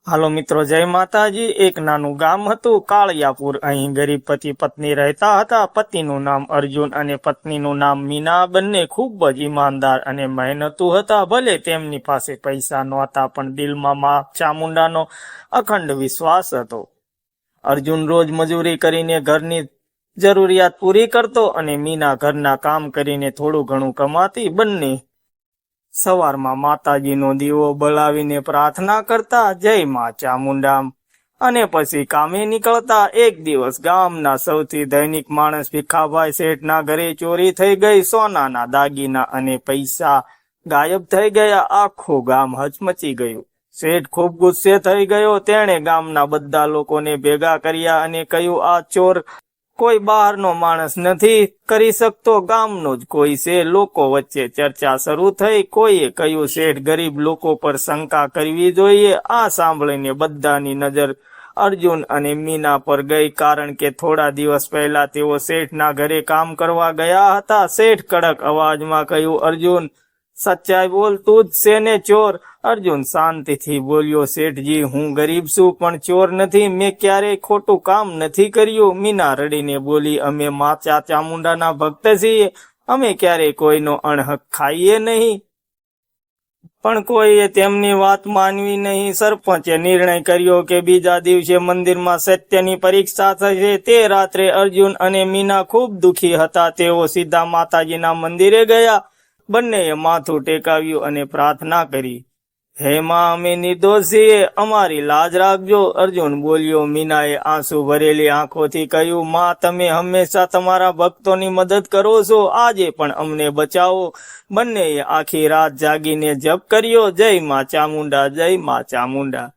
હાલો મિત્રો, જય માતાજી। એક નાનું ગામ હતું કાળિયાપુર। અહીં ગરીબ પતિ પત્ની રહેતા હતા। પતિનું નામ અર્જુન અને પત્નીનું નામ મીના। બંને ખૂબ જ ઈમાનદાર અને મહેનતુ હતા। ભલે તેમની પાસે પૈસા નહોતા, પણ દિલમાં માં ચામુંડાનો અખંડ વિશ્વાસ હતો। અર્જુન રોજ મજૂરી કરીને ઘરની જરૂરિયાત પૂરી કરતો અને મીના ઘરના કામ કરીને થોડું ઘણું કમાતી। બંને સવારમાં માતાજીનો દીવો બળાવીને પ્રાર્થના કરતા, જય માં ચામુંડા, અને પછી કામે નીકળતા। એક દિવસ ગામના સૌથી ધનિક માણસ ભીખાભાઈ શેઠના ઘરે ચોરી થઈ ગઈ। સોનાના દાગીના અને પૈસા ગાયબ થઈ ગયા। આખું ગામ હચમચી ગયું। શેઠ ખૂબ ગુસ્સે થઈ ગયો। તેણે ગામના બધા લોકોને ભેગા કર્યા અને કહ્યું, આ ચોર કોઈ બહારનો માણસ નથી કરી શકતો, ગામનો જ કોઈ છે। લોકો વચ્ચે ચર્ચા શરૂ થઈ। કોઈએ કહ્યું, શેઠ ગરીબ લોકો પર શંકા કરવી જોઈએ। આ સાંભળીને બધાની નજર અર્જુન અને મીના પર ગઈ, કારણ કે થોડા દિવસ પહેલા તેઓ શેઠના ઘરે કામ કરવા ગયા હતા। શેઠ કડક અવાજમાં કહ્યું, અર્જુન, સચ્ચાઈ બોલ, તું જ છે ને ચોર? અર્જુન શાંતિથી બોલ્યો, શેઠજી, હું ગરીબ છું, પણ ચોર નથી। મેં ક્યારેય ખોટું કામ નથી કર્યું। મીના રડીને બોલી, અમે માતા ચામુંડાના ભક્ત છીએ। અમે ક્યારેય કોઈનો અણહક ખાઈએ નહીં। પણ કોઈએ તેમની વાત માનવી નહીં। સરપંચે નિર્ણય કર્યો કે બીજા દિવસે મંદિરમાં સત્યની પરીક્ષા થશે। તે રાત્રે અર્જુન અને મીના ખૂબ દુઃખી હતા। તેઓ સીધા માતાજીના મંદિરે ગયા। બંનેએ માથું ટેકાવ્યું અને પ્રાર્થના કરી, હે માં, અમે નિર્દોષ છીએ, અમારી લાજ રાખજો। અર્જુન બોલ્યો। મીનાએ આંસુ ભરેલી આંખોથી કહ્યું, માં, તમે હંમેશા તમારા ભક્તોની મદદ કરો છો, આજે પણ અમને બચાવો। બંનેએ આખી રાત જાગીને જપ કર્યો, જય માં ચામુંડા, જય માં ચામુંડા।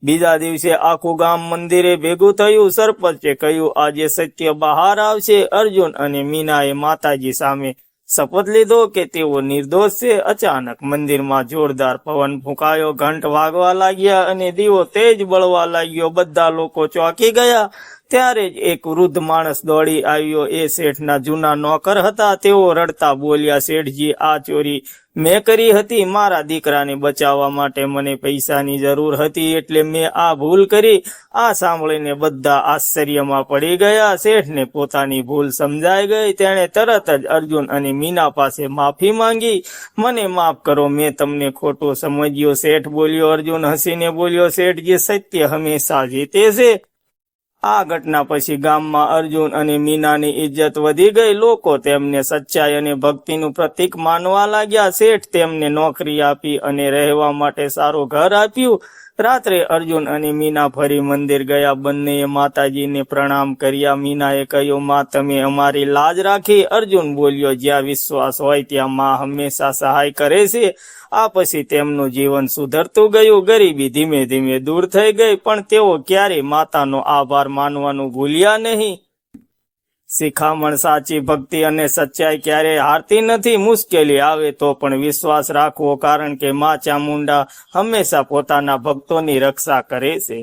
બીજા દિવસે આખું ગામ મંદિરે ભેગું થયું। સરપંચે કહ્યું, આજે સત્ય બહાર આવશે। અર્જુન અને મીનાએ માતાજી સામે શપથ લીધો કે તેઓ નિર્દોષ છે। અચાનક મંદિરમાં જોરદાર પવન ફૂંકાયો, ઘંટ વાગવા લાગ્યા અને દીવો તેજ બળવા લાગ્યો। બધા લોકો ચોંકી ગયા। ત્યારે જ એક વૃદ્ધ માણસ દોડી આવ્યો। એ શેઠના જૂના નોકર હતા। તેઓ રડતા બોલ્યા, શેઠજી, આ ચોરી મેં કરી હતી। મારા દીકરાને બચાવવા માટે મને પૈસાની જરૂર હતી, એટલે મેં આ ભૂલ કરી। આ સાંભળીને બધા આશ્ચર્યમાં પડી ગયા। શેઠને પોતાની ભૂલ સમજાઈ ગઈ। તેણે તરત જ અર્જુન અને મીના પાસે માફી માંગી। મને માફ કરો, મેં તમને ખોટું સમજ્યો, શેઠ બોલ્યો। અર્જુન હસીને બોલ્યો, શેઠજી, સત્ય હંમેશા જીતે છે। આ ઘટના પછી ગામમાં અર્જુન અને મીનાની ઇજ્જત વધી ગઈ। લોકો તેમને સચ્ચાઈ અને ભક્તિનું પ્રતીક માનવા લાગ્યા। શેઠ તેમને નોકરી આપી અને રહેવા માટે સારું ઘર આપ્યું। રાત્રે અર્જુન અને મીના ફરી મંદિર ગયા। બંનેએ માતાજીને પ્રણામ કર્યા। મીનાએ કહ્યું, માં, તમે અમારી લાજ રાખી। અર્જુન બોલ્યો, જ્યાં વિશ્વાસ હોય ત્યાં માં હંમેશા સહાય કરે છે। આ પછી તેમનું જીવન સુધરતું ગયું। ગરીબી ધીમે ધીમે દૂર થઈ ગઈ, પણ તેઓ ક્યારેય માતાનો આભાર માનવાનું ભૂલ્યા નહીં। શિખામણ, સાચી ભક્તિ અને સચ્ચાઈ ક્યારેય હારતી નથી। મુશ્કેલી આવે તો પણ વિશ્વાસ રાખવો, કારણ કે માં ચામુંડા હંમેશા પોતાના ભક્તોની રક્ષા કરે છે।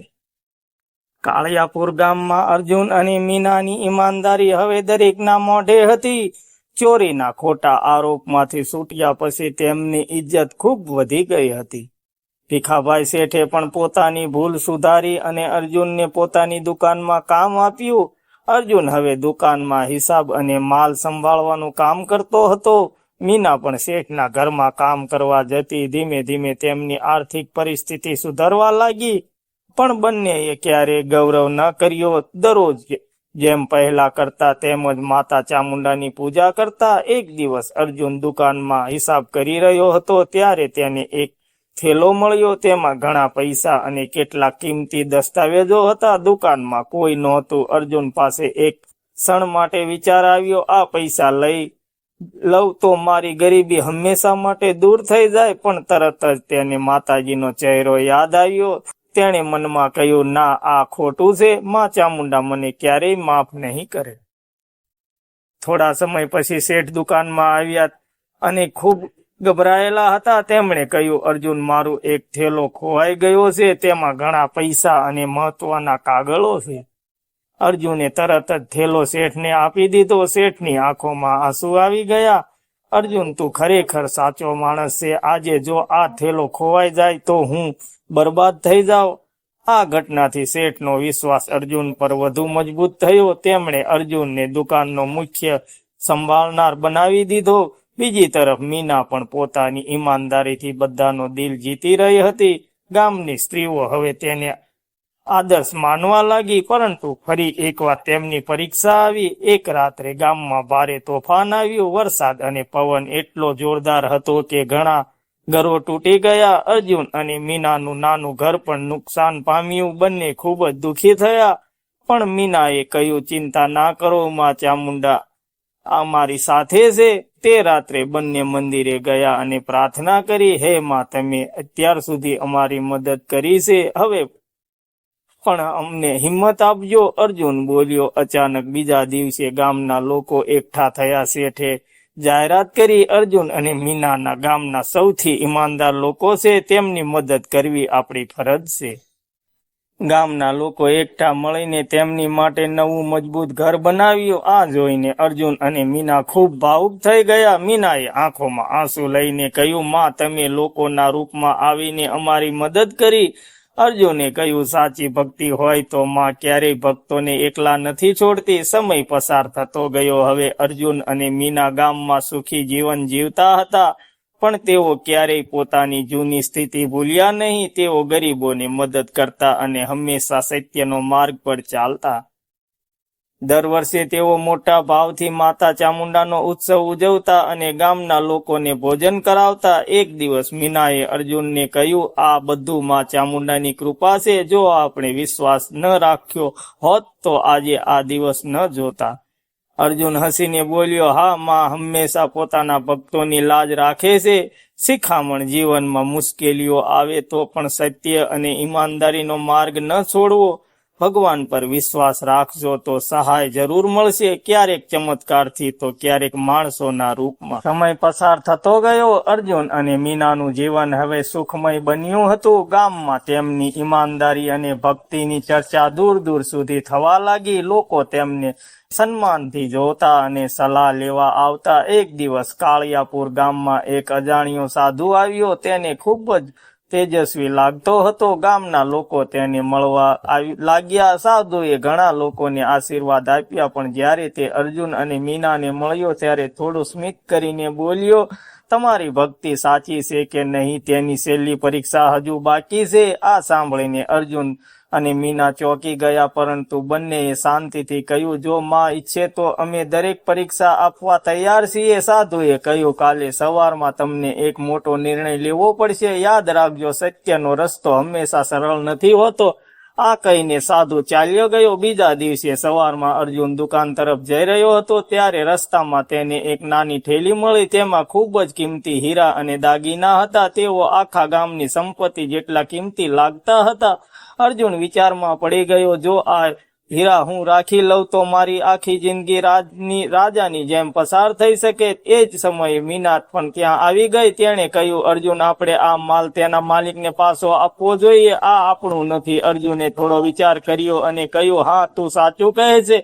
કાળિયાપુર ગામમાં અર્જુન અને મીનાની ઈમાનદારી હવે દરેકના મોઢે હતી। ચોરીના ખોટા આરોપમાંથી છૂટ્યા પછી તેમની ઇજ્જત ખૂબ વધી ગઈ હતી। ભીખાભાઈ શેઠે પણ પોતાની ભૂલ સુધારી અને અર્જુનને પોતાની દુકાનમાં કામ આપ્યું। અર્જુન હવે દુકાનમાં હિસાબ અને માલ સંભાળવાનું કામ કરતો હતો। મીના પણ શેઠના ઘરમાં કામ કરવા જતી। ધીમે ધીમે તેમની આર્થિક પરિસ્થિતિ સુધરવા લાગી, પણ બંનેએ ક્યારેય ગૌરવ ન કર્યો। દરરોજ જેમ પહેલા કરતા તેમ જ માતા ચામુંડાની પૂજા કરતા। એક દિવસ અર્જુન દુકાનમાં હિસાબ કરી રહ્યો હતો, ત્યારે તેને એક થેલો મળ્યો। તેમાં ઘણા પૈસા અને કેટલાક કિંમતી દસ્તાવેજો હતા। દુકાનમાં કોઈ નહોતું। અર્જુન પાસે એક ક્ષણ માટે વિચાર આવ્યો, આ પૈસા લઉં તો મારી ગરીબી હંમેશા માટે દૂર થઈ જાય। પણ તરત જ તેને માતાજીનો ચહેરો યાદ આવ્યો। તેણે મનમાં કહ્યું, ના, આ ખોટું છે। માં ચામુંડા મને ક્યારેય માફ નહીં કરે। થોડા સમય પછી શેઠ દુકાનમાં આવ્યા અને ખૂબ ગભરાયેલા હતા। તેમણે કહ્યું, અર્જુન, મારું એક થેલો ખોવાઈ ગયો છે। તેમાં ઘણા પૈસા અને મહત્વના કાગળો છે। અર્જુને તરત જ થેલો શેઠને આપી દીધો। શેઠની આંખોમાં આંસુ આવી ગયા। અર્જુન, તું ખરેખર સાચો માણસ છે। આજે જો આ થેલો ખોવાઈ જાય તો હું બરબાદ થઈ જાઉં। આ ઘટનાથી શેઠનો વિશ્વાસ અર્જુન પર વધુ મજબૂત થયો. તેમણે અર્જુનને દુકાનનો મુખ્ય સંભાળનાર બનાવી દીધો. બીજી તરફ મીના પણ પોતાની ઈમાનદારીથી બધાનો દિલ જીતી રહી હતી. ગામની સ્ત્રીઓ હવે તેને આદર્શ માનવા લાગી. પરંતુ ફરી એકવાર તેમની પરીક્ષા આવી. એક રાત્રે ગામમાં ભારે તોફાન આવ્યું. વરસાદ અને પવન એટલો જોરદાર હતો કે ઘણા ઘરો તૂટી ગયા. અર્જુન અને મીનાનું નાનું ઘર પણ નુકસાન પામ્યું. બંને ખૂબ જ દુઃખી થયા. પણ મીનાએ કહ્યું, ચિંતા ના કરો, માં ચામુંડા અમારી સાથે છે. તે રાત્રે બંને મંદિરે ગયા અને પ્રાર્થના કરી, હે માં, તમે અત્યાર સુધી અમારી મદદ કરી છે, હવે પણ અમને હિંમત આપજો. અર્જુન બોલ્યો. અચાનક બીજા દિવસે ગામના લોકો એકઠા થયા. શેઠે જાહેરાત કરી, અર્જુન અને મીનાના ગામના સૌથી ઈમાનદાર લોકો છે, તેમની મદદ કરવી આપણી ફરજ છે. ગામના લોકો એકઠા મળીને તેમની માટે નવું મજબૂત ઘર બનાવ્યું. આ જોઈને અર્જુન અને મીના ખૂબ ભાવુક થઈ ગયા. મીનાએ આંખોમાં આંસુ લઈને કહ્યું, માં, તમે લોકોના રૂપમાં આવીને અમારી મદદ કરી. અર્જુને કહ્યું, સાચી ભક્તિ હોય તો માં ક્યારેય ભક્તોને એકલા નથી છોડતી. સમય પસાર થતો ગયો. હવે અર્જુન અને મીના ગામમાં સુખી જીવન જીવતા હતા. પણ તેઓ ક્યારેય પોતાની જૂની સ્થિતિ ભૂલ્યા નહીં. તેઓ ગરીબોને મદદ કરતા અને હંમેશા સત્યનો માર્ગ પર ચાલતા. દર વર્ષે તેઓ મોટા ભાવથી માતા ચામુંડાનો ઉત્સવ ઉજવતા અને ગામના લોકોને ભોજન કરાવતા. એક દિવસ મીનાએ અર્જુનને કહ્યું, આ બધું માં ચામુંડાની કૃપા છે. જો આપણે વિશ્વાસ ન રાખ્યો હોત તો આજે આ દિવસ ન જોતા. અર્જુન હસીને બોલ્યો, હા, માં હંમેશા પોતાના ભક્તોની લાજ રાખે છે. શિખામણ, જીવનમાં મુશ્કેલીઓ આવે તો પણ સત્ય અને ઈમાનદારીનો માર્ગ ન છોડવો. ભગવાન પર વિશ્વાસ રાખજો તો સહાય જરૂર મળશે, ક્યારેક ચમત્કારથી તો ક્યારેક માણસોના રૂપમાં. સમય પસાર થતો ગયો. અર્જુન અને મીનાનું જીવન હવે સુખમય બન્યું હતું. ગામમાં તેમની ઈમાનદારી અને ભક્તિની ચર્ચા દૂર દૂર સુધી થવા લાગી. લોકો તેમને સન્માનથી જોતા અને સલાહ લેવા આવતા. એક દિવસ કાળિયાપુર ગામમાં એક અજાણ્યો સાધુ આવ્યો. તેને ખૂબ જ તેજસ્વી લાગતો હતો. ગામના લોકો તેને મળવા લાગ્યા. સાધુએ ઘણા લોકોને આશીર્વાદ આપ્યા, પણ જ્યારે તે અર્જુન અને મીનાને મળ્યો ત્યારે થોડું સ્મિત કરીને બોલ્યો, તમારી ભક્તિ સાચી છે કે નહીં તેની છેલ્લી પરીક્ષા હજુ બાકી છે. આ સાંભળીને અર્જુન અને મીના ચોંકી ગયા, પરંતુ બંનેએ શાંતિથી કહ્યું, જો માં ઈચ્છે તો અમે દરેક પરીક્ષા આપવા તૈયાર છીએ. સાધુએ કહ્યું, કાલે સવારમાં તમને એક મોટો નિર્ણય લેવો પડશે. યાદ રાખજો, સત્યનો રસ્તો હંમેશા સરળ નથી હોતો. આ કહીને સાધુ ચાલ્યો ગયો. બીજા દિવસે સવારમાં અર્જુન દુકાન તરફ જઈ રહ્યો હતો ત્યારે રસ્તામાં તેને એક નાની થેલી મળી. તેમાં ખૂબ જ કિંમતી હીરા અને દાગીના હતા. તેઓ આખા ગામની સંપત્તિ જેટલા કિંમતી લાગતા હતા. અર્જુન વિચારમાં પડી ગયો, જો આ હીરા હું રાખી લઉં તો મારી આખી જિંદગી રાજાની જેમ પસાર થઈ શકે. એ જ સમયે મીના પણ ત્યાં આવી ગઈ. તેણે કહ્યું, અર્જુન, આપણે આ માલ તેના માલિકને પાછો આપવો જોઈએ. આ આપણું નથી. અર્જુને થોડો વિચાર કર્યો અને કહ્યું, હા, તું સાચું કહે છે.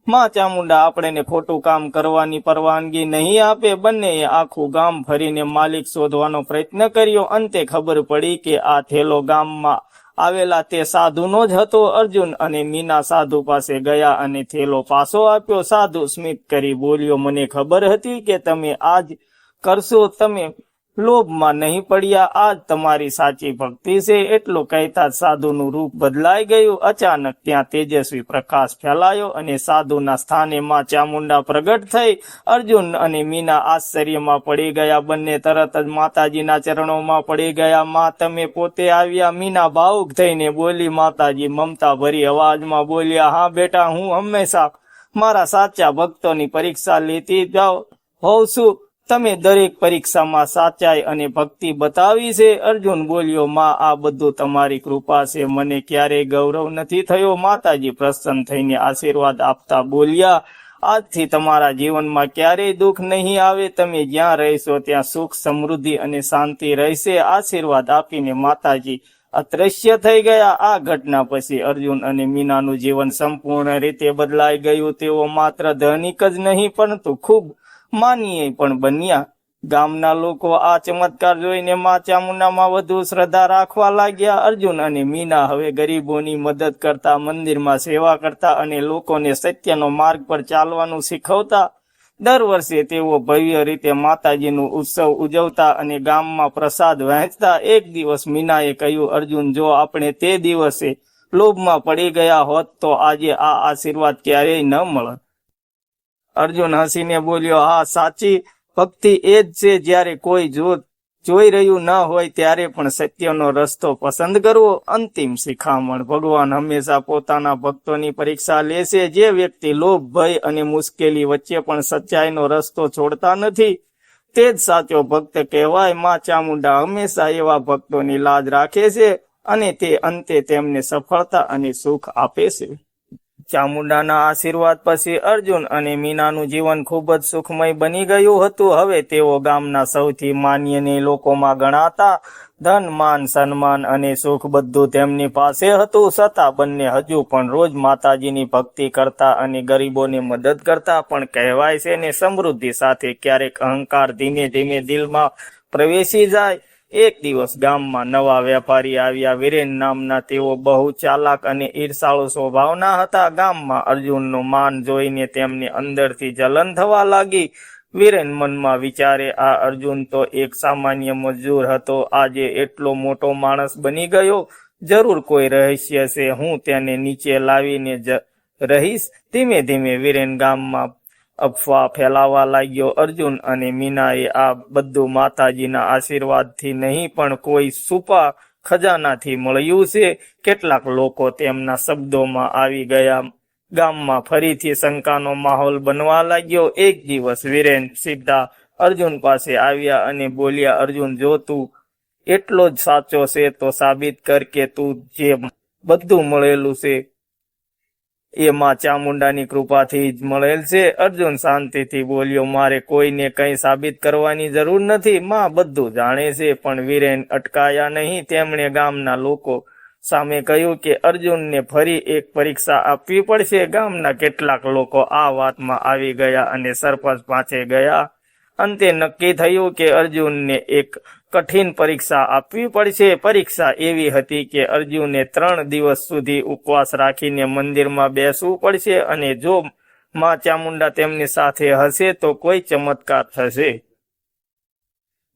માં ચામુંડા આપણને ખોટું કામ કરવાની પરવાનગી નહીં આપે. બંનેએ આખું ગામ ફરીને માલિક શોધવાનો પ્રયત્ન કર્યો. અંતે ખબર પડી કે આ થેલો ગામમાં આવેલા તે સાધુનો જ હતો. અર્જુન અને મીના સાધુ પાસે ગયા અને થેલો પાછો આપ્યો. સાધુ સ્મિત કરી બોલ્યો, મને ખબર હતી કે તમે આજ કરશો. તમે લોભમાં નહીં પડ્યા. આ જ તમારી સાચી ભક્તિ છે. એટલું કહેતા જ સાધુનું રૂપ બદલાઈ ગયું. અચાનક ત્યાં તેજસ્વી પ્રકાશ ફેલાયો અને સાધુના સ્થાને માં ચામુંડા પ્રગટ થઈ. અર્જુન અને મીના આશ્ચર્યમાં પડી ગયા. બંને તરત જ માતાજીના ચરણોમાં પડી ગયા. માં, તમે પોતે આવ્યા. મીના ભાવુક થઈને બોલી. માતાજી મમતા ભરી અવાજમાં બોલ્યા, હા બેટા, હું હંમેશા મારા સાચા ભક્તોની પરીક્ષા લેતી હોઉં છું. તમે દરેક પરીક્ષામાં સાચાઈ અને ભક્તિ બતાવી છે. અર્જુન બોલ્યો, માં, આ બધું તમારી કૃપા છે. મને ક્યારેય ગૌરવ નથી થયો. માતાજી પ્રસન્ન થઈને આશીર્વાદ આપતા બોલ્યા, આજથી તમારા જીવનમાં ક્યારેય દુઃખ નહીં આવે. તમે જ્યાં રહેશો ત્યાં સુખ, સમૃદ્ધિ અને શાંતિ રહેશે. આશીર્વાદ આપીને માતાજી અદ્રશ્ય થઈ ગયા. આ ઘટના પછી અર્જુન અને મીનાનું જીવન સંપૂર્ણ રીતે બદલાઈ ગયું. તેઓ માત્ર ધનિક જ નહીં પરંતુ ખૂબ માનીએ પણ બન્યા. ગામના લોકો આ ચમત્કાર જોઈને મા ચામુંડામાં વધુ શ્રદ્ધા રાખવા લાગ્યા. અર્જુન અને મીના હવે ગરીબોની મદદ કરતા, મંદિરમાં સેવા કરતા અને લોકોને સત્યનો માર્ગ પર ચાલવાનું શીખવતા. દર વર્ષે તેઓ ભવ્ય રીતે માતાજીનું ઉત્સવ ઉજવતા અને ગામમાં પ્રસાદ વહેંચતા. એક દિવસ મીનાએ કહ્યું, અર્જુન, જો આપણે તે દિવસે લોભમાં પડી ગયા હોત તો આજે આ આશીર્વાદ ક્યારેય ન મળત. અર્જુન હસીને બોલ્યો, હા, સાચી ભક્તિ એ જ છે જ્યારે કોઈ જોઈ રહ્યું ન હોય ત્યારે પણ સત્યનો રસ્તો પસંદ કરવો. અંતિમ શિખામણ: ભગવાન હંમેશા પોતાના ભક્તોની પરીક્ષા લે છે. જે વ્યક્તિ લોભ, ભય અને મુશ્કેલી વચ્ચે પણ સચ્ચાઈનો રસ્તો છોડતા નથી તે જ સાચો ભક્ત કહેવાય. મા ચામુંડા હંમેશા એવા ભક્તોની લાજ રાખે છે અને તે અંતે તેમને સફળતા અને સુખ આપે છે. ચામુંડાના આશીર્વાદ પછી અર્જુન અને મીનાનું જીવન ખૂબ જ સુખમય બની ગયું હતું. હવે તેઓ ગામના સૌથી માનનીય લોકોમાં ગણાતા. ધન, માન, સન્માન અને સુખ બધું તેમની પાસે હતું. છતાં બંને હજુ પણ રોજ માતાજીની ભક્તિ કરતા અને ગરીબોની મદદ કરતા. પણ કહેવાય છે ને, સમૃદ્ધિ સાથે ક્યારેક અહંકાર ધીમે ધીમે દિલમાં પ્રવેશી જાય. એક દિવસ ગામમાં નવા વેપારી આવ્યા, વીરેન નામના. તેઓ બહુ ચાલાક અને ઈર્ષાળુ સ્વભાવના હતા. ગામમાં અર્જુનનું માન જોઈને તેમને અંદરથી જલન થવા લાગી. વીરેન મનમાં વિચારે, આ અર્જુન તો એક સામાન્ય મજૂર હતો, આજે એટલો મોટો માણસ બની ગયો. જરૂર કોઈ રહસ્ય છે, હું તેને નીચે લાવીને જ રહીશ. ધીમે ધીમે વીરેન ગામમાં અફવા ફેલાવા લાગ્યો. અર્જુન અને મીનાએ આ બધું માતાજીના આશીર્વાદથી નહીં પણ કોઈ છુપા ખજાનાથી મળ્યું છે. કેટલાક લોકો તેમના શબ્દોમાં આવી ગયા. ગામમાં ફરીથી શંકાનો માહોલ બનવા લાગ્યો. એક દિવસ વીરેન સીધા અર્જુન પાસે આવ્યા અને બોલ્યા, અર્જુન, જો તું એટલો જ સાચો છે તો સાબિત કર કે તું જે બધું મળેલું છે એ માં ચામુંડાની કૃપાથી જ મળેલ છે. અર્જુન શાંતિથી બોલ્યો, મારે કોઈને કંઈ સાબિત કરવાની જરૂર નથી. માં બધું જાણે છે. પણ વીરેન અટકાયા નહીં. તેમણે ગામના લોકો સામે કહ્યું કે અર્જુનને ફરી એક પરીક્ષા આપવી પડશે. ગામના કેટલાક લોકો આ વાતમાં આવી ગયા અને સરપંચ પાસે ગયા. અંતે નક્કી થયું કે અર્જુનને એક કઠિન પરીક્ષા આપવી પડશે. પરીક્ષા એવી હતી કે અર્જુને 3 દિવસ સુધી ઉપવાસ રાખીને મંદિરમાં બેસવું પડશે અને જો માં ચામુંડા તેમની સાથે હશે તો કોઈ ચમત્કાર થશે.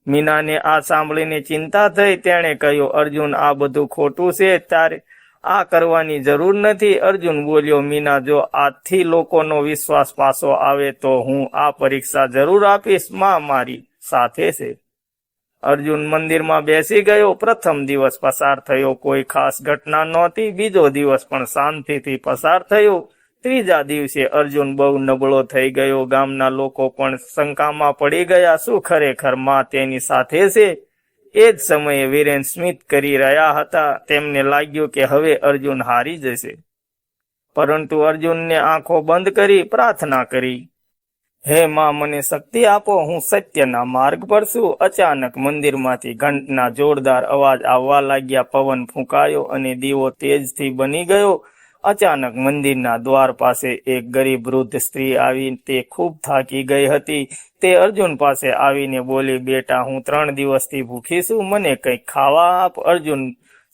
મીનાને આ સાંભળીને ચિંતા થઈ. તેણે કહ્યું, અર્જુન, આ બધું ખોટું છે, તારે આ કરવાની જરૂર નથી. અર્જુન બોલ્યો, મીના, જો આજથી લોકોનો વિશ્વાસ પાછો આવે તો હું આ પરીક્ષા જરૂર આપીશ. માં મારી સાથે છે. અર્જુન મંદિરમાં બેસી ગયો. પ્રથમ દિવસ પસાર થયો, કોઈ ખાસ ઘટના નહોતી. બીજો દિવસ પણ શાંતિથી પસાર થયો. ત્રીજા દિવસે અર્જુન બહુ નબળો થઈ ગયો. ગામના લોકો પણ શંકામાં પડી ગયા, શું ખરેખર માં તેની સાથે છે? એ જ સમયે વીરેન સ્મિત કરી રહ્યા હતા. તેમને લાગ્યું કે હવે અર્જુન હારી જશે. પરંતુ અર્જુનને આંખો બંધ કરી પ્રાર્થના કરી, હે માં, મને શક્તિ આપો, હું સત્યના માર્ગ પર છું. અચાનક મંદિરમાંથી ઘંટના જોરદાર અવાજ આવવા લાગ્યા. પવન ફૂંકાયો અને દીવો તેજથી બની ગયો. અચાનક મંદિરના દ્વાર પાસે એક ગરીબ વૃદ્ધ સ્ત્રી આવી. તે ખૂબ થાકી ગઈ હતી. તે અર્જુન પાસે આવીને બોલી, બેટા, હું 3 દિવસથી ભૂખી છું, મને કંઈક ખાવા આપ. અર્જુન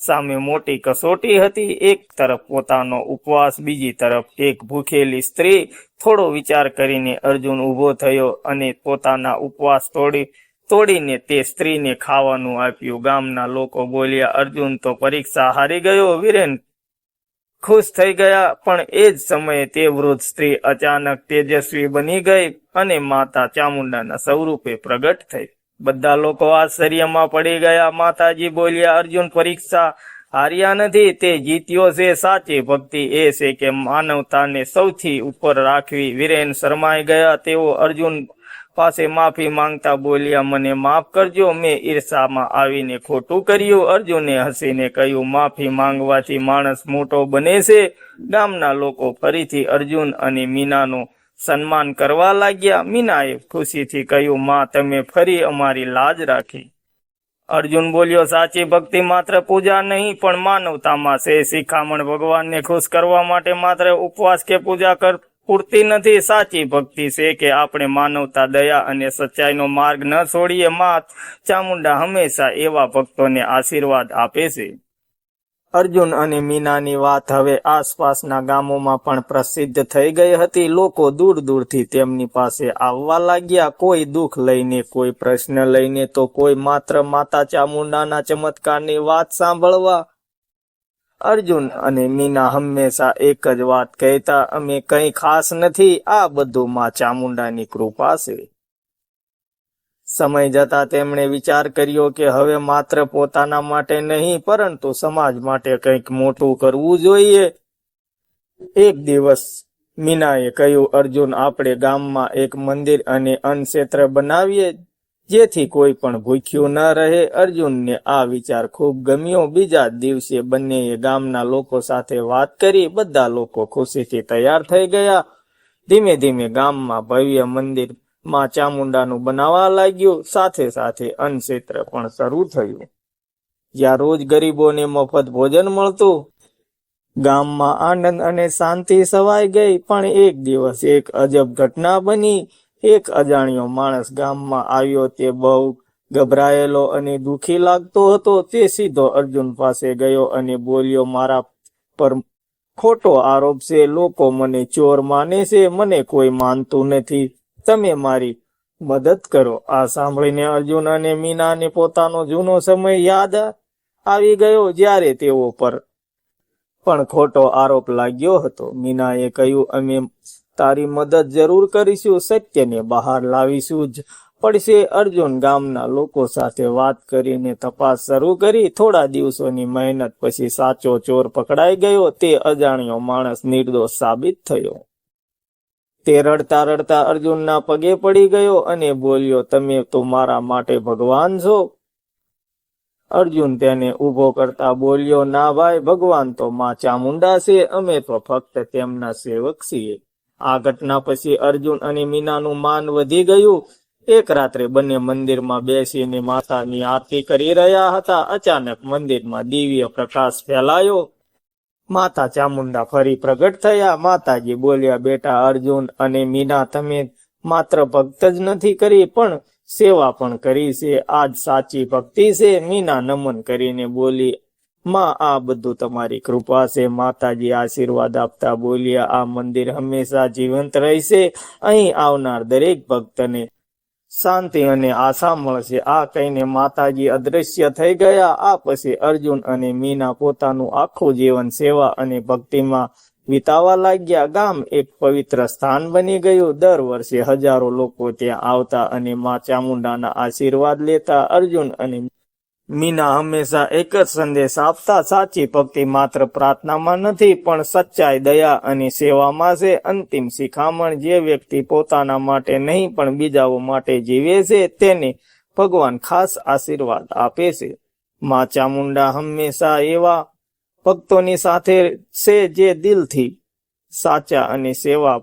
સામે મોટી કસોટી હતી. એક તરફ પોતાનો ઉપવાસ, બીજી તરફ એક ભૂખેલી સ્ત્રી. થોડો વિચાર કરીને અર્જુન ઊભો થયો અને પોતાના ઉપવાસ તોડીને તે સ્ત્રીને ખાવાનું આપ્યું. ગામના લોકો બોલ્યા, અર્જુન તો પરીક્ષા હારી ગયો. વીરેન ખુશ થઈ ગયા. પણ એ જ સમયે તે વૃદ્ધ સ્ત્રી અચાનક તેજસ્વી બની ગઈ અને માતા ચામુંડાના સ્વરૂપે પ્રગટ થઈ. બધા લોકો આશ્ચર્યમાં પડી ગયા. માતાજી બોલ્યા, અર્જુન પરીક્ષા હાર્યા નથી, તે જીત્યો છે. સાચી ભક્તિ એ છે કે માનવતાને સૌથી ઉપર રાખવી. વીરેન શરમાઈ ગયા. તેઓ અર્જુન પાસે માફી માંગતા બોલ્યા, મને માફ કરજો, મેં ઈર્ષામાં આવીને ખોટું કર્યું. અર્જુને હસીને કહ્યું, માફી માંગવાથી માણસ મોટો બને છે. ગામના લોકો ફરીથી અર્જુન અને મીનાનો સન્માન કરવા લાગ્યા. મીનાએ ખુશીથી કહ્યું, માં, તમે ફરી અમારી લાજ રાખી. અર્જુન બોલ્યો, સાચી ભક્તિ માત્ર પૂજા નહીં પણ માનવતામાં છે. શિખામણ: ભગવાનને ખુશ કરવા માટે માત્ર ઉપવાસ કે પૂજા પૂરતી નથી. સાચી ભક્તિ છે કે આપણે માનવતા, દયા અને સચ્ચાઈનો માર્ગ ન છોડીએ. માં ચામુંડા હંમેશા એવા ભક્તોને આશીર્વાદ આપે છે. અર્જુન અને મીનાની વાત હવે આસપાસના ગામોમાં પણ પ્રસિદ્ધ થઈ ગઈ હતી. લોકો દૂર દૂરથી તેમની પાસે આવવા લાગ્યા, કોઈ દુઃખ લઈને, કોઈ પ્રશ્ન લઈને, તો કોઈ માત્ર માતા ચામુંડાના ચમત્કારની વાત સાંભળવા. અર્જુન અને મીના હંમેશા એક જ વાત કહેતા, અમે કંઈ ખાસ નથી, આ બધું માં ચામુંડાની કૃપા છે. સમય જતા તેમણે વિચાર કર્યો કે હવે માત્ર પોતાના માટે નહીં, પરંતુ સમાજ માટે કંઈક મોટું કરવું જોઈએ. એક દિવસ મીનાએ કહ્યું, અર્જુન, આપણે ગામમાં એક મંદિર અને અન્નક્ષેત્ર બનાવીએ, જેથી કોઈ પણ ભૂખ્યું ન રહે. અર્જુનને આ વિચાર ખૂબ ગમ્યો. બીજા દિવસે બંનેએ ગામના લોકો સાથે વાત કરી. બધા લોકો ખુશીથી તૈયાર થઈ ગયા. ધીમે ધીમે ગામમાં ભવ્ય મંદિર માં ચામુંડાનું બનાવવા લાગ્યું. સાથે સાથે અન્નક્ષેત્ર પણ શરૂ થયું, જ્યાં રોજ ગરીબોને મફત ભોજન મળતું. ગામમાં આનંદ અને શાંતિ છવાઈ ગઈ. પણ એક દિવસ એક અજબ ઘટના બની. એક અજાણ્યો માણસ ગામમાં આવ્યો. તે બહુ ગભરાયેલો અને દુઃખી લાગતો હતો. તે સીધો અર્જુન પાસે ગયો અને બોલ્યો, મારા પર ખોટો આરોપ છે. લોકો મને ચોર માને છે. મને કોઈ માનતું નથી. તમે મારી મદદ કરો. આ સાંભળીને અર્જુન અને મીનાને પોતાનો જૂનો સમય યાદ આવી ગયો, જ્યારે તેઓ પર પણ ખોટો આરોપ લાગ્યો હતો. મીનાએ કહ્યું, અમે તારી મદદ જરૂર કરીશું. સત્યને બહાર લાવીશું જ પડશે. અર્જુન ગામના લોકો સાથે વાત કરીને તપાસ શરૂ કરી. થોડા દિવસોની મહેનત પછી સાચો ચોર પકડાઈ ગયો. તે અજાણ્યો માણસ નિર્દોષ સાબિત થયો. તે રડતા રડતા અર્જુનના પગે પડી ગયો અને બોલ્યો, તમે તો મારા માટે ભગવાન છો. અર્જુન તેને ઊભો કરતા બોલ્યો, ના ભાઈ, ભગવાન તો માં ચામુંડા છે. અમે તો ફક્ત તેમના સેવક છીએ. આ ઘટના પછી અર્જુન અને મીનાનું માન વધી ગયું. એક રાત્રે બંને મંદિરમાં બેસીને માતાની આરતી કરી રહ્યા હતા. અચાનક મંદિરમાં દિવ્ય પ્રકાશ ફેલાયો. માતા ચામુંડા ફરી પ્રગટ થયા. માતાજી બોલ્યા, બેટા અર્જુન અને મીના, તમે માત્ર ભક્ત જ નથી કરી, પણ સેવા પણ કરી છે. આજ સાચી ભક્તિ છે. મીના નમન કરીને બોલી, માં, આ બધું તમારી કૃપા છે. માતાજી આશીર્વાદ આપતા બોલ્યા, આ મંદિર હંમેશા જીવંત રહેશે. અહીં આવનાર દરેક ભક્તને શાંતિ અને આશા મળશે. આ કહીને માતાજી અદૃશ્ય થઈ ગયા. આ પછી અર્જુન અને મીના પોતાનું આખું જીવન સેવા અને ભક્તિમાં વિતાવા લાગ્યા. ગામ એક પવિત્ર સ્થાન બની ગયું. દર વર્ષે હજારો લોકો ત્યાં આવતા અને માં ચામુંડાના આશીર્વાદ લેતા. અર્જુન અને મીના હંમેશા એક જ સંદેશ આપતા, સાચી ભક્તિ માત્ર પ્રાર્થનામાં નથી, પણ સચ્ચાઈ, દયા અને સેવામાં છે. અંતિમ શિખામણ, જે વ્યક્તિ પોતાના માટે નહીં પણ બીજાઓ માટે જીવે છે, તેને ભગવાન ખાસ આશીર્વાદ આપે છે. માં ચામુંડા હંમેશા એવા ભક્તોની સાથે છે જે દિલથી સાચા અને સેવા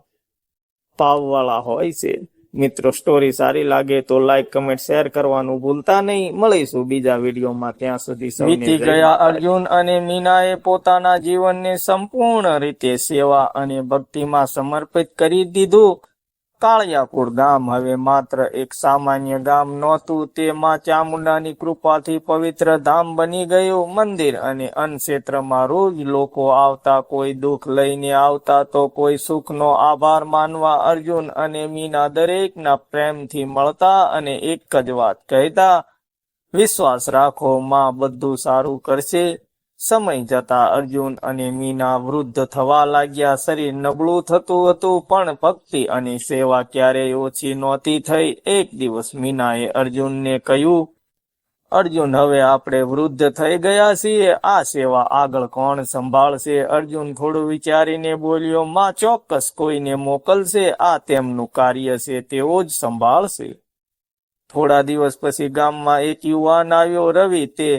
ભાવવાળા હોય છે. મિત્રો, સ્ટોરી સારી લાગે તો લાઈક, કમેન્ટ, શેર કરવાનું ભૂલતા નહીં. મળીશું બીજા વિડીયોમાં. ત્યાં સુધી વીતી ગયા અર્જુન અને મીનાએ પોતાના જીવનને સંપૂર્ણ રીતે સેવા અને ભક્તિમાં સમર્પિત કરી દીધું. કાળિયાપુર ગામ હવે માત્ર એક સામાન્ય ગામ નહોતું. તે માં ચામુંડાની કૃપાથી પવિત્ર ધામ બની ગયું. મંદિર અને અન્નક્ષેત્રમાં રોજ લોકો આવતા. કોઈ દુઃખ લઈને આવતા તો કોઈ સુખનો આભાર માનવા. અર્જુન અને મીના દરેકના પ્રેમથી મળતા અને એક જ વાત કહેતા, વિશ્વાસ રાખો, માં બધું સારું કરશે. સમય જતા અર્જુન અને મીના વૃદ્ધ થવા લાગ્યા. શરીર નબળું થતું હતું, પણ ભક્તિ અને સેવા ક્યારેય ઓછી નહોતી થઈ. એક દિવસ મીનાએ અર્જુનને કહ્યું, અર્જુન, હવે આપણે વૃદ્ધ થઈ ગયા છીએ. આ સેવા આગળ કોણ સંભાળશે? અર્જુન થોડું વિચારીને બોલ્યો, માં ચોક્કસ કોઈને મોકલશે. આ તેમનું કાર્ય છે, તેઓ જ સંભાળશે. થોડા દિવસ પછી ગામમાં એક યુવાન આવ્યો, રવિ. તે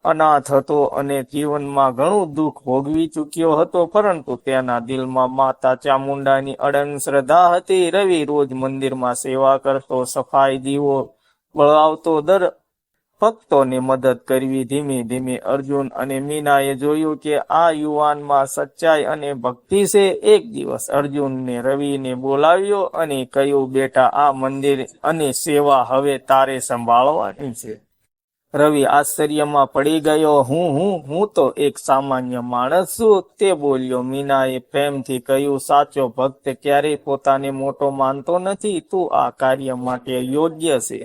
અનાથ હતો અને જીવનમાં ઘણું દુઃખ ભોગવી ચૂક્યો હતો, પરંતુ તેના દિલમાં માતા ચામુંડાની અડંગ શ્રદ્ધા હતી. રવિ રોજ મંદિરમાં સેવા કરતો, સફાઈ, દીવો બળાવતો. દર ભક્તોને મદદ કરવી. ધીમે ધીમે અર્જુન અને મીનાએ જોયું કે આ યુવાનમાં સચ્ચાઈ અને ભક્તિ છે. એક દિવસ અર્જુનને રવિને બોલાવ્યો અને કહ્યું, બેટા, આ મંદિર અને સેવા હવે તારે સંભાળવાની છે. રવિ આશ્ચર્યમાં પડી ગયો. હું તો એક સામાન્ય માણસ છું, તે બોલ્યો. મીનાએ પ્રેમથી કહ્યું, સાચો ભક્ત ક્યારેય પોતાને મોટો માનતો નથી. તું આ કાર્ય માટે યોગ્ય છે.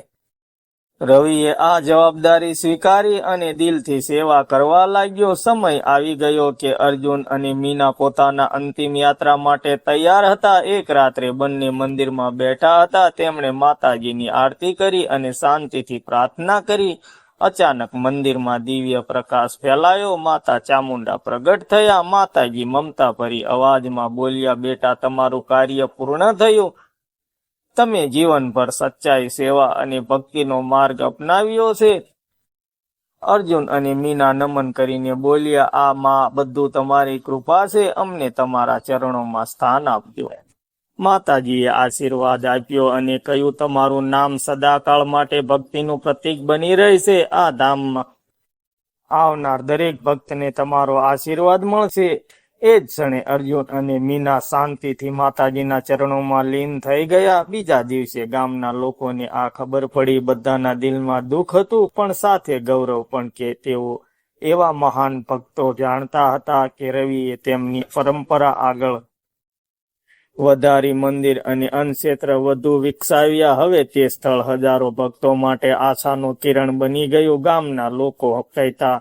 રવિએ આ જવાબદારી સ્વીકારી અને દિલથી સેવા કરવા લાગ્યો. સમય આવી ગયો કે અર્જુન અને મીના પોતાના અંતિમ યાત્રા માટે તૈયાર હતા. એક રાત્રે બંને મંદિરમાં બેઠા હતા. તેમણે માતાજીની આરતી કરી અને શાંતિથી પ્રાર્થના કરી. અચાનક મંદિરમાં દિવ્ય પ્રકાશ ફેલાયો. માતા ચામુંડા પ્રગટ થયા. માતાજી મમતા ભરી અવાજમાં બોલ્યા, બેટા, તમારું કાર્ય પૂર્ણ થયું. તમે જીવનભર સચ્ચાઈ, સેવા અને ભક્તિનો માર્ગ અપનાવ્યો છે. અર્જુન અને મીના નમન કરીને બોલ્યા, આ માં, બધું તમારી કૃપા છે. અમને તમારા ચરણોમાં સ્થાન આપજો. માતાજીએ આશીર્વાદ આપ્યો અને કહ્યું, તમારું નામ સદાકાળ માટે ભક્તિનું પ્રતીક બની રહેશે. આ ધામમાં આવનાર દરેક ભક્તને તમારો આશીર્વાદ મળશે. એ જ ક્ષણે અર્જુન અને મીના શાંતિથી માતાજીના ચરણોમાં લીન થઈ ગયા. બીજા દિવસે ગામના લોકોને આ ખબર પડી. બધાના દિલમાં દુઃખ હતું, પણ સાથે ગૌરવ પણ કે તેઓ એવા મહાન ભક્તો જાણતા હતા કે રવિએ તેમની પરંપરા આગળ વધારી. મંદિર અને અન્નક્ષેત્ર વધુ વિકસાવ્યા. હવે તે સ્થળ હજારો ભક્તો માટે આશાનું કિરણ બની ગયું. ગામના લોકો કહેતા,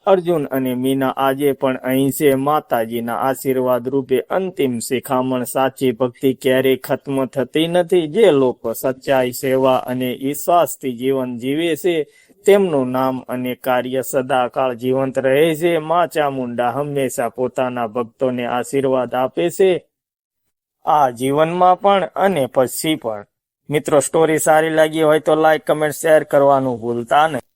અર્જુન અને મીના આજે પણ અહીં છે. માતાજીના આશીર્વાદ રૂપે અંતિમ શિખામણ, સાચી ભક્તિ ક્યારેય ખત્મ થતી નથી. જે લોકો સચ્ચાઈ, સેવા અને વિશ્વાસથી જીવન જીવે છે, તેમનું નામ અને કાર્ય સદાકાળ જીવંત રહે છે. મા ચામુંડા હંમેશા પોતાના ભક્તોને આશીર્વાદ આપે છે, આ જીવનમાં પણ અને પછી પણ. મિત્રો, સ્ટોરી સારી લાગી હોય તો લાઈક, કમેન્ટ, શેર કરવાનું ભૂલતા નહીં.